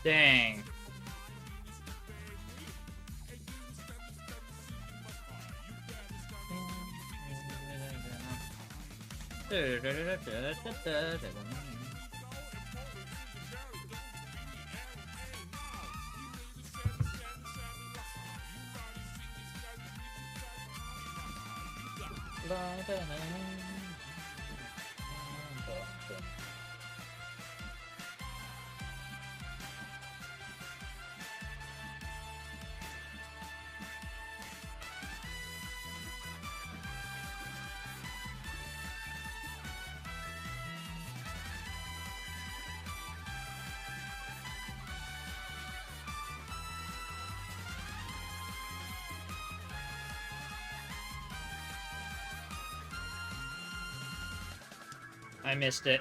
Dang. I missed it.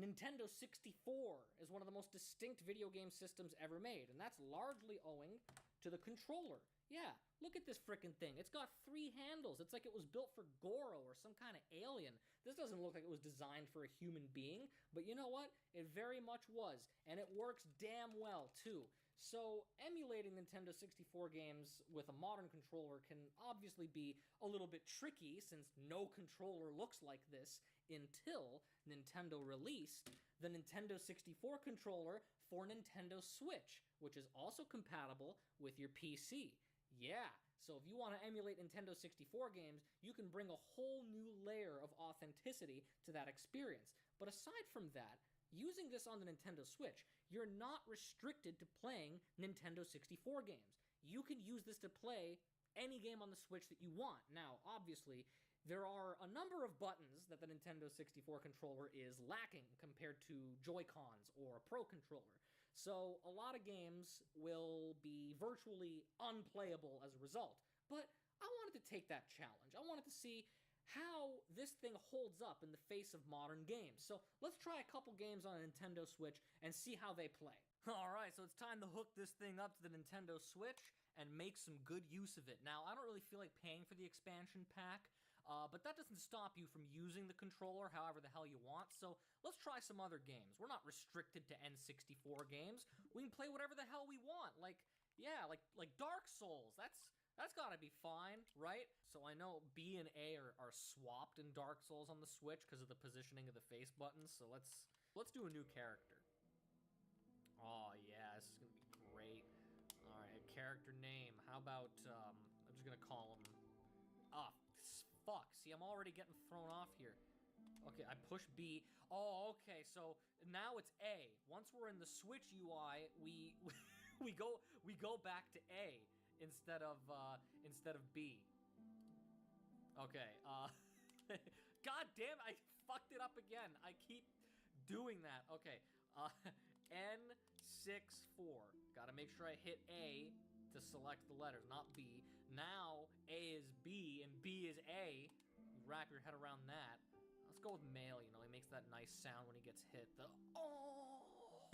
Nintendo 64 is one of the most distinct video game systems ever made, and that's largely owing to the controller. Yeah, look at this frickin' thing. It's got 3 handles. It's like it was built for Goro or some kind of alien. This doesn't look like it was designed for a human being, but you know what? It very much was, and it works damn well, too. So, emulating Nintendo 64 games with a modern controller can obviously be a little bit tricky, since no controller looks like this until Nintendo released the Nintendo 64 controller for Nintendo Switch, which is also compatible with your PC. Yeah, so if you want to emulate Nintendo 64 games, you can bring a whole new layer of authenticity to that experience. But aside from that, using this on the Nintendo Switch, you're not restricted to playing Nintendo 64 games. You can use this to play any game on the Switch that you want. Now, obviously, there are a number of buttons that the Nintendo 64 controller is lacking compared to Joy-Cons or a Pro controller. So a lot of games will be virtually unplayable as a result. But I wanted to take that challenge. I wanted to see how this thing holds up in the face of modern games. So let's try a couple games on a Nintendo Switch and see how they play. Alright, so it's time to hook this thing up to the Nintendo Switch and make some good use of it. Now, I don't really feel like paying for the expansion pack, but that doesn't stop you from using the controller however the hell you want, so let's try some other games. We're not restricted to N64 games. We can play whatever the hell we want, like Dark Souls. That's gotta be fine, right? So I know B and A are swapped in Dark Souls on the Switch because of the positioning of the face buttons, so let's do a new character. Oh yeah, this is gonna be great. Alright, character name. How about, I'm just gonna call him... Ah, fuck. See, I'm already getting thrown off here. Okay, I push B. Oh, okay, so now it's A. Once we're in the Switch UI, we go back to A instead of B. Okay, God damn it, I fucked it up again. I keep doing that. Okay, N64. Gotta make sure I hit A to select the letters, not B. Now, A is B and B is A. Wrap your head around that. Let's go with male, you know, he makes that nice sound when he gets hit. The oh.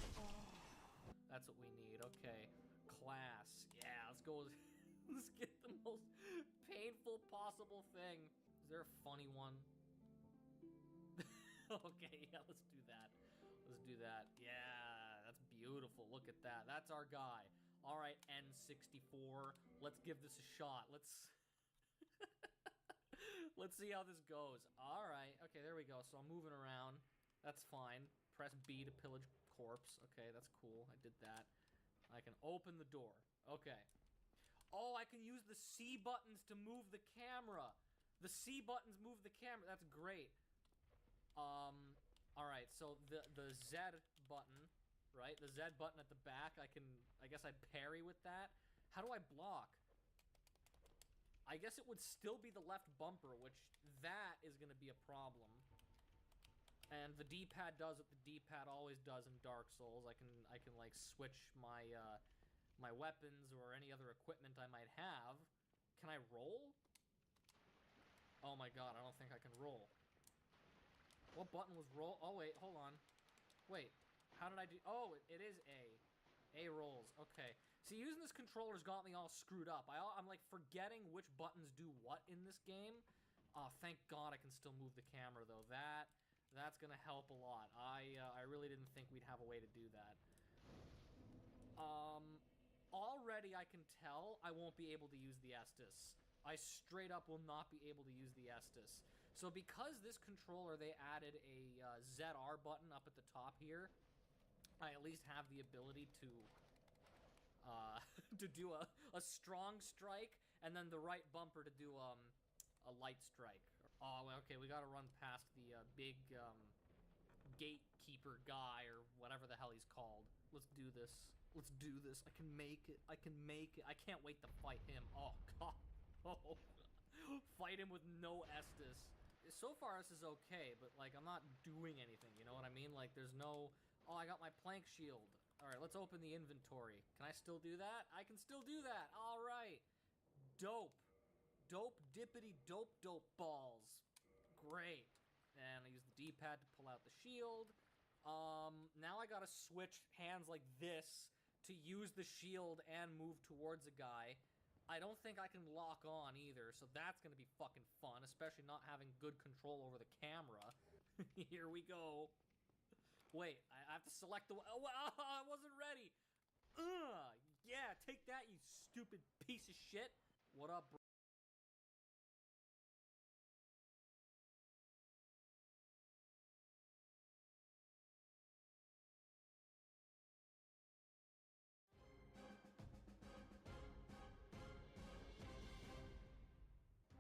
That's what we need, okay. Class, yeah, let's go with, let's get the most painful possible thing. Is there a funny one? Okay, yeah, let's do that. Let's do that. Yeah, that's beautiful. Look at that. That's our guy. All right, N64. Let's give this a shot. Let's see how this goes. All right. Okay, there we go. So I'm moving around. That's fine. Press B to pillage corpse. Okay, that's cool. I did that. I can open the door. Okay. Oh, I can use the C buttons to move the camera. The C buttons move the camera. That's great. Alright, so the Z button, right? The Z button at the back, I guess I'd parry with that. How do I block? I guess it would still be the left bumper, which that is gonna be a problem. And the D-pad does what the D-pad always does in Dark Souls. I can like switch my, my weapons or any other equipment I might have. Can I roll? Oh my god, I don't think I can roll. What button was roll? Oh, wait, hold on. Wait, how did I do? Oh, it is A. A rolls, okay. See, using this controller's got me all screwed up. I'm like forgetting which buttons do what in this game. Oh, thank God I can still move the camera, though. That's gonna help a lot. I really didn't think we'd have a way to do that. Already I can tell I won't be able to use the Estus. I straight up will not be able to use the Estus. So because this controller, they added a ZR button up at the top here, I at least have the ability to do a strong strike, and then the right bumper to do a light strike. Oh, okay, we gotta run past the big gatekeeper guy, or whatever the hell he's called. Let's do this. Let's do this. I can make it. I can make it. I can't wait to fight him. Oh, God. Oh, fight him with no Estus. So far, this is okay, but, like, I'm not doing anything, you know what I mean? Like, there's no... Oh, I got my plank shield. Alright, let's open the inventory. Can I still do that? I can still do that! Alright! Dope. Dope dippity dope dope balls. Great. And I use the D-pad to pull out the shield. Now I gotta switch hands like this to use the shield and move towards a guy. I don't think I can lock on either, so that's gonna be fucking fun, especially not having good control over the camera. Here we go. Wait, I have to select the... Oh, I wasn't ready! Yeah, take that, you stupid piece of shit! What up, bro?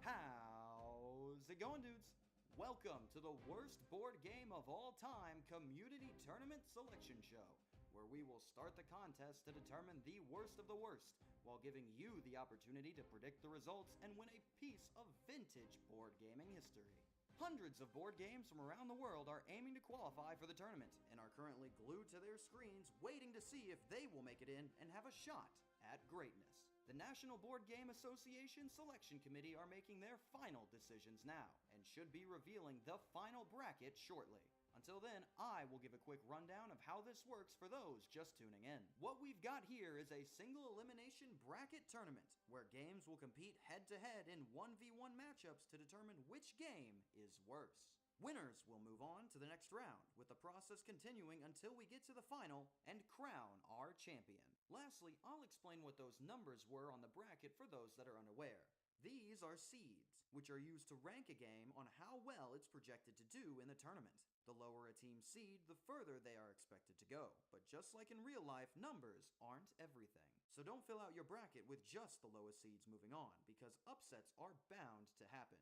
How's it going, dudes? Welcome to the worst board game of all time Community Tournament Selection Show, where we will start the contest to determine the worst of the worst, while giving you the opportunity to predict the results and win a piece of vintage board gaming history. Hundreds of board games from around the world are aiming to qualify for the tournament, and are currently glued to their screens waiting to see if they will make it in and have a shot at greatness. The National Board Game Association Selection Committee are making their final decisions now, and should be revealing the final bracket shortly. Until then, I will give a quick rundown of how this works for those just tuning in. What we've got here is a single elimination bracket tournament, where games will compete head-to-head in 1v1 matchups to determine which game is worse. Winners will move on to the next round, with the process continuing until we get to the final and crown our champion. Lastly, I'll explain what those numbers were on the bracket for those that are unaware. These are seeds, which are used to rank a game on how well it's projected to do in the tournament. The lower a team's seed, the further they are expected to go. But just like in real life, numbers aren't everything. So don't fill out your bracket with just the lowest seeds moving on, because upsets are bound to happen.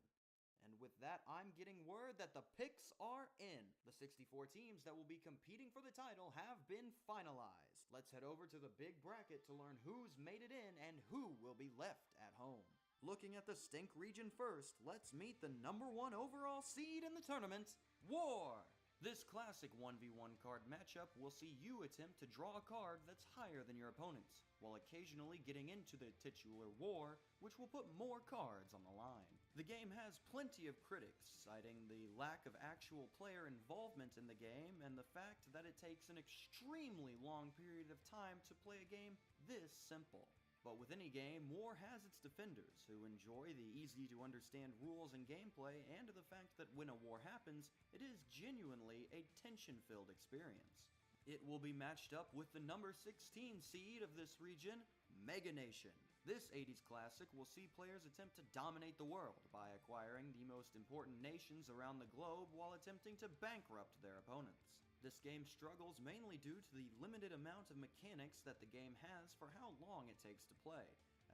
And with that, I'm getting word that the picks are in. The 64 teams that will be competing for the title have been finalized. Let's head over to the big bracket to learn who's made it in and who will be left at home. Looking at the Stink region first, let's meet the number 1 overall seed in the tournament, War! This classic 1v1 card matchup will see you attempt to draw a card that's higher than your opponent's, while occasionally getting into the titular war, which will put more cards on the line. The game has plenty of critics, citing the lack of actual player involvement in the game and the fact that it takes an extremely long period of time to play a game this simple. But with any game, War has its defenders, who enjoy the easy-to-understand rules and gameplay, and the fact that when a war happens, it is genuinely a tension-filled experience. It will be matched up with the number 16 seed of this region, Mega Nation. This 80s classic will see players attempt to dominate the world by acquiring the most important nations around the globe while attempting to bankrupt their opponents. This game struggles mainly due to the limited amount of mechanics that the game has for how long it takes to play,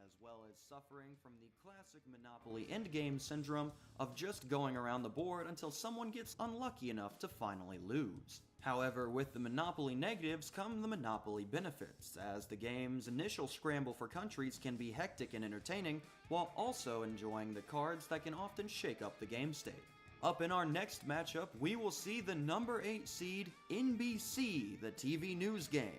as well as suffering from the classic Monopoly endgame syndrome of just going around the board until someone gets unlucky enough to finally lose. However, with the Monopoly negatives come the Monopoly benefits, as the game's initial scramble for countries can be hectic and entertaining, while also enjoying the cards that can often shake up the game state. Up in our next matchup, we will see the number 8 seed NBC, the TV news game.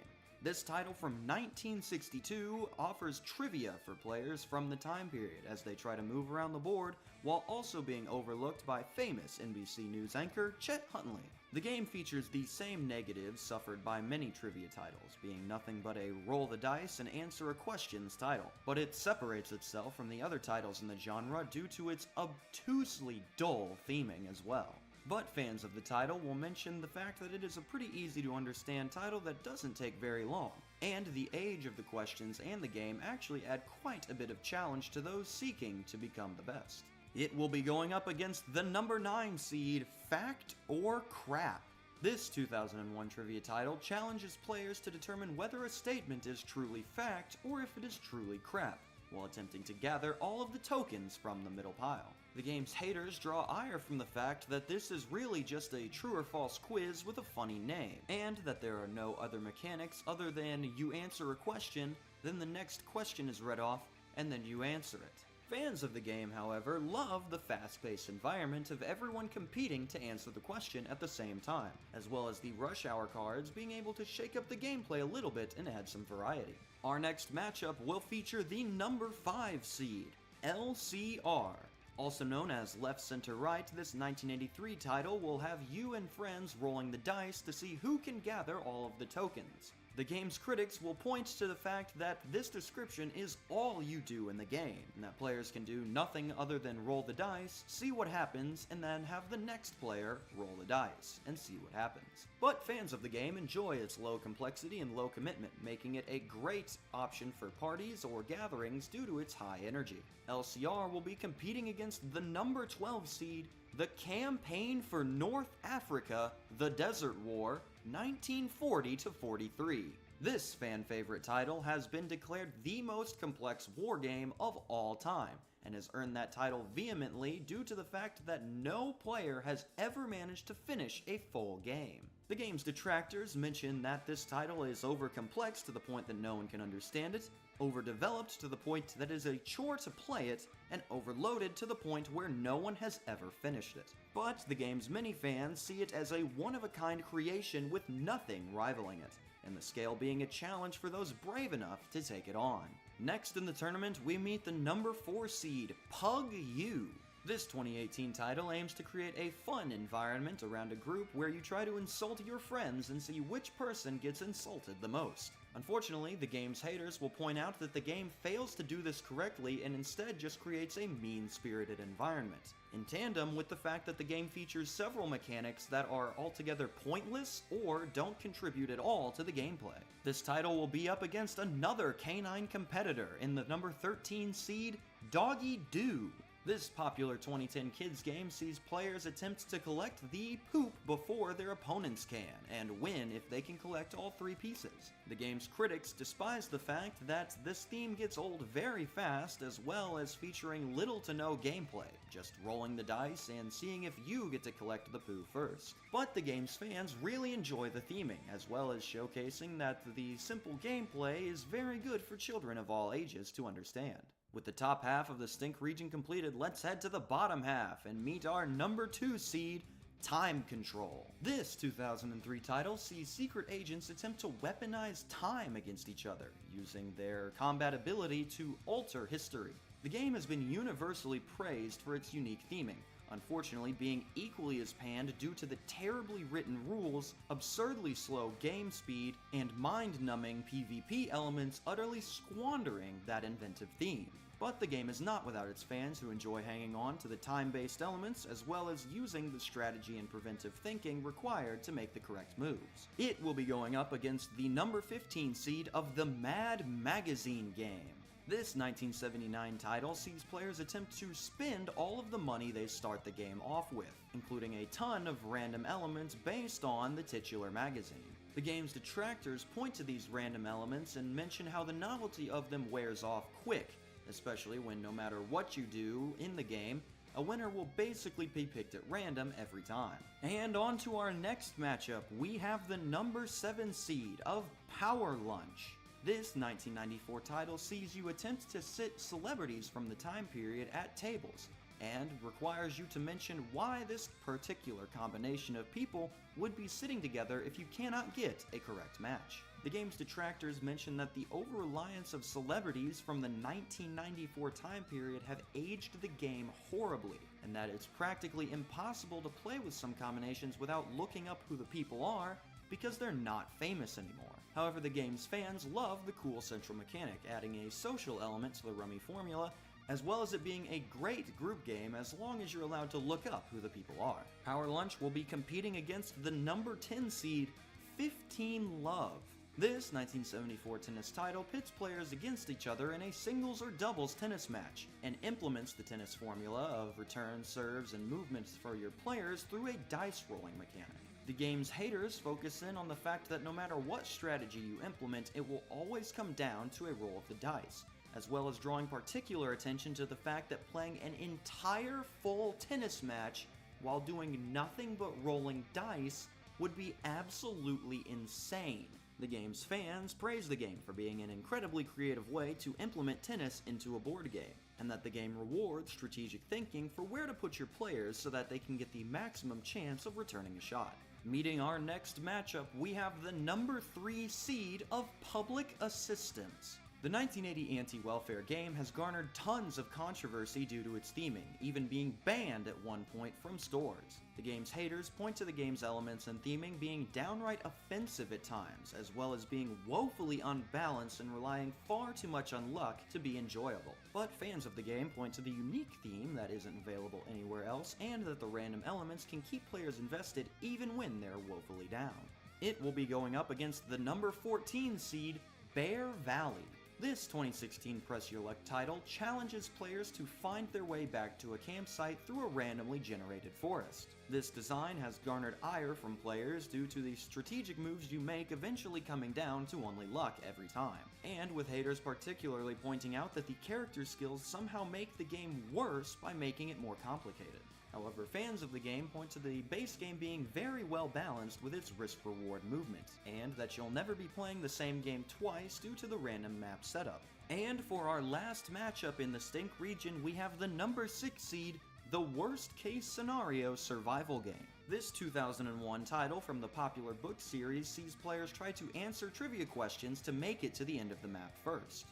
This title from 1962 offers trivia for players from the time period as they try to move around the board while also being overlooked by famous NBC News anchor Chet Huntley. The game features the same negatives suffered by many trivia titles, being nothing but a roll the dice and answer a questions title, but it separates itself from the other titles in the genre due to its obtusely dull theming as well. But fans of the title will mention the fact that it is a pretty easy to understand title that doesn't take very long, and the age of the questions and the game actually add quite a bit of challenge to those seeking to become the best. It will be going up against the number 9 seed, Fact or Crap. This 2001 trivia title challenges players to determine whether a statement is truly fact or if it is truly crap, while attempting to gather all of the tokens from the middle pile. The game's haters draw ire from the fact that this is really just a true or false quiz with a funny name, and that there are no other mechanics other than you answer a question, then the next question is read off, and then you answer it. Fans of the game, however, love the fast-paced environment of everyone competing to answer the question at the same time, as well as the rush hour cards being able to shake up the gameplay a little bit and add some variety. Our next matchup will feature the number 5 seed, LCR. Also known as Left Center Right, this 1983 title will have you and friends rolling the dice to see who can gather all of the tokens. The game's critics will point to the fact that this description is all you do in the game, and that players can do nothing other than roll the dice, see what happens, and then have the next player roll the dice, and see what happens. But fans of the game enjoy its low complexity and low commitment, making it a great option for parties or gatherings due to its high energy. LCR will be competing against the number 12 seed, The Campaign for North Africa, The Desert War, 1940 to 43. This fan-favorite title has been declared the most complex war game of all time, and has earned that title vehemently due to the fact that no player has ever managed to finish a full game. The game's detractors mention that this title is over-complex to the point that no one can understand it, overdeveloped to the point that it is a chore to play it, and overloaded to the point where no one has ever finished it. But the game's many fans see it as a one-of-a-kind creation with nothing rivaling it, and the scale being a challenge for those brave enough to take it on. Next in the tournament, we meet the number 4 seed, Pug U. This 2018 title aims to create a fun environment around a group where you try to insult your friends and see which person gets insulted the most. Unfortunately, the game's haters will point out that the game fails to do this correctly and instead just creates a mean-spirited environment, in tandem with the fact that the game features several mechanics that are altogether pointless or don't contribute at all to the gameplay. This title will be up against another canine competitor in the number 13 seed, Doggy Doo. This popular 2010 kids game sees players attempt to collect the poop before their opponents can, and win if they can collect all 3 pieces. The game's critics despise the fact that this theme gets old very fast, as well as featuring little to no gameplay, just rolling the dice and seeing if you get to collect the poo first. But the game's fans really enjoy the theming, as well as showcasing that the simple gameplay is very good for children of all ages to understand. With the top half of the Stink region completed, let's head to the bottom half and meet our number 2 seed, Time Control. This 2003 title sees secret agents attempt to weaponize time against each other, using their combat ability to alter history. The game has been universally praised for its unique theming, unfortunately being equally as panned due to the terribly written rules, absurdly slow game speed, and mind-numbing PvP elements utterly squandering that inventive theme. But the game is not without its fans who enjoy hanging on to the time-based elements as well as using the strategy and preventive thinking required to make the correct moves. It will be going up against the number 15 seed of the Mad Magazine game. This 1979 title sees players attempt to spend all of the money they start the game off with, including a ton of random elements based on the titular magazine. The game's detractors point to these random elements and mention how the novelty of them wears off quick, especially when no matter what you do in the game, a winner will basically be picked at random every time. And on to our next matchup, we have the number 7 seed of Power Lunch. This 1994 title sees you attempt to sit celebrities from the time period at tables, and requires you to mention why this particular combination of people would be sitting together if you cannot get a correct match. The game's detractors mention that the over-reliance of celebrities from the 1994 time period have aged the game horribly, and that it's practically impossible to play with some combinations without looking up who the people are, because they're not famous anymore. However, the game's fans love the cool central mechanic, adding a social element to the rummy formula, as well as it being a great group game as long as you're allowed to look up who the people are. Power Lunch will be competing against the number 10 seed, 15 Love. This 1974 tennis title pits players against each other in a singles or doubles tennis match, and implements the tennis formula of returns, serves, and movements for your players through a dice rolling mechanic. The game's haters focus in on the fact that no matter what strategy you implement, it will always come down to a roll of the dice, as well as drawing particular attention to the fact that playing an entire full tennis match while doing nothing but rolling dice would be absolutely insane. The game's fans praise the game for being an incredibly creative way to implement tennis into a board game, and that the game rewards strategic thinking for where to put your players so that they can get the maximum chance of returning a shot. Meeting our next matchup, we have the number 3 seed of Public Assistance. The 1980 anti-welfare game has garnered tons of controversy due to its theming, even being banned at one point from stores. The game's haters point to the game's elements and theming being downright offensive at times, as well as being woefully unbalanced and relying far too much on luck to be enjoyable. But fans of the game point to the unique theme that isn't available anywhere else, and that the random elements can keep players invested even when they're woefully down. It will be going up against the number 14 seed, Bear Valley. This 2016 Press Your Luck title challenges players to find their way back to a campsite through a randomly generated forest. This design has garnered ire from players due to the strategic moves you make eventually coming down to only luck every time, and with haters particularly pointing out that the character skills somehow make the game worse by making it more complicated. However, fans of the game point to the base game being very well balanced with its risk-reward movement, and that you'll never be playing the same game twice due to the random map setup. And for our last matchup in the Stink region, we have the number 6 seed, the Worst Case Scenario survival game. This 2001 title from the popular book series sees players try to answer trivia questions to make it to the end of the map first.